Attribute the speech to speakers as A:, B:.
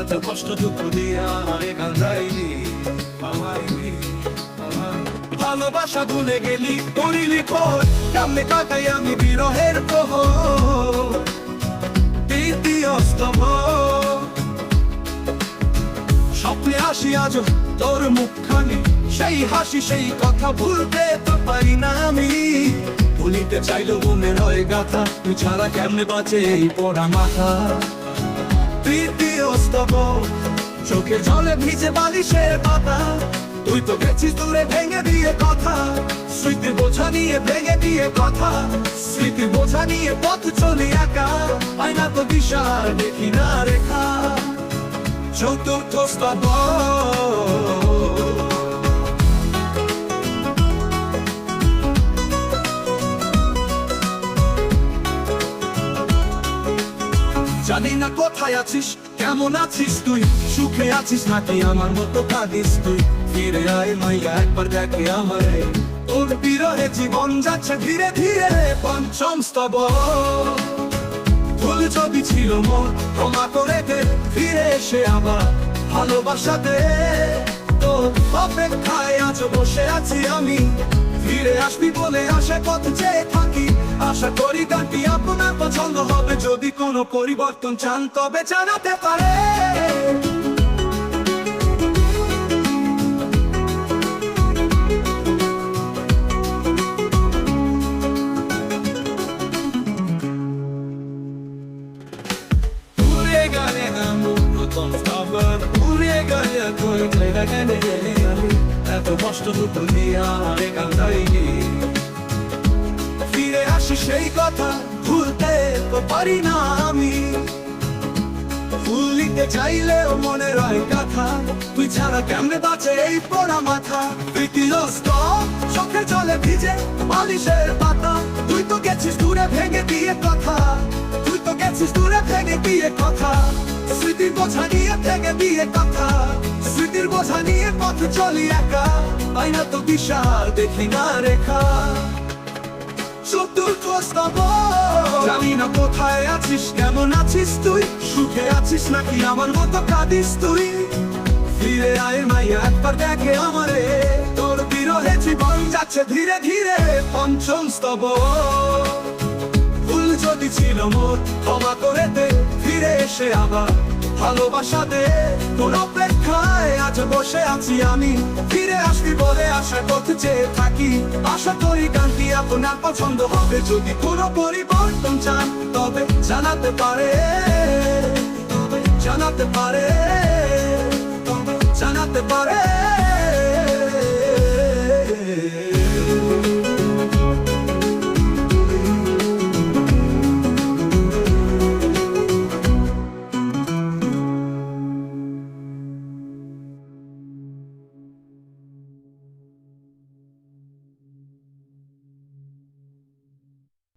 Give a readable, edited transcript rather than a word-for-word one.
A: এত কষ্ট দুঃখ দিয়ে আমারে কান্দাইলি ভালোবাসা ভুলে গেলি করিলি খোঁজ কেমনে কাটাই আমি বিরহের প্রহর দ্বিতীয় স্তবর স্বপ্নে আসি আজ তোর মুখখানি সেই হাসি সেই কথা ভুলতে তো পারি না আমি ভুলিতে চাইলেও মনের হয় গাথা তুই ছাড়া কেমনে বাঁচে এই পোড়া মাথা তৃতীয় স্তবর চোখে জলে ভিজে বালিশের পাতা তুই তো গেছিস দূরে ভেঙে দিয়ে কথা স্মৃতির বোঝা নিয়ে ভেঙে দিয়ে কথা স্মৃতির বোঝা নিয়ে পথ চলি একা আয়না তো দিশার দেখি না রেখা চতুর্থ স্তবর জানি না কোথায় আছিস কেমন আছিস তুই সুখে আছিস নাকি আমার মতো কাঁদিস তুই ফিরে আয় মাইয়া একবার দেখে আমারে তোর বিরহে জীবন যাচ্ছে ধীরে ধীরে পঞ্চম স্তবর ভুল যদি ছিল মন ক্ষমা করে দে ফিরে এসে আবার ভালোবাসা দে তোর অপেক্ষায় আজ বসে আছি আমি ফিরে আসবি বলে আশা পথ চেয়ে থাকি আশা করি গানটি আপনার পছন্দ হবে যদি কোনো পরিবর্তন চান তবে জানাতে পারে এত কষ্ট দুঃখ দিয়ে আমারে কান্দাইলি ফিরে আসি সেই কথা ভুলতে তো পারি না আমি ভুলিতে চাইলেও মনে রয় কথা তুই ছাড়া কেমনে বাঁচে এই পোড়া মাথা তৃতীয় স্তর চোখে জলে ভিজে বালিশের পাতা তুই তো গেছিস দূরে ভেঙে দিয়ে কথা তুই তো গেছিস দূরে ভেঙে দিয়ে কথা স্মৃতির বোঝা নিয়ে ভেঙে দিয়ে কথা স্মৃতির বোঝা নিয়ে পথ চলি একা আয়না তো বিশাল দেখি না রেখা চতুর্থ স্তবর জানি না কোথায় আছিস কেমন আছিস তুই সুখে আছিস নাকি আমার মতো কাঁদিস তুই ফিরে আয় মাইয়া একবার দেখে আমারে তোর বিরহে জীবন যাচ্ছে ধীরে ধীরে পঞ্চম স্তবর ভুল যদি ছিল মোর ক্ষমা করে দে ফিরে এসে আবার ভালোবাসা দে তোর অপেক্ষায় আজ বসে আছি আমি ফিরে আসবি বলে আশা করতে চেয়ে থাকি আশা করি গানটি আপনার পছন্দ হবে যদি কোনো পরিবর্তন চান তবে জানাতে পারে জানাতে পারে জানাতে পারে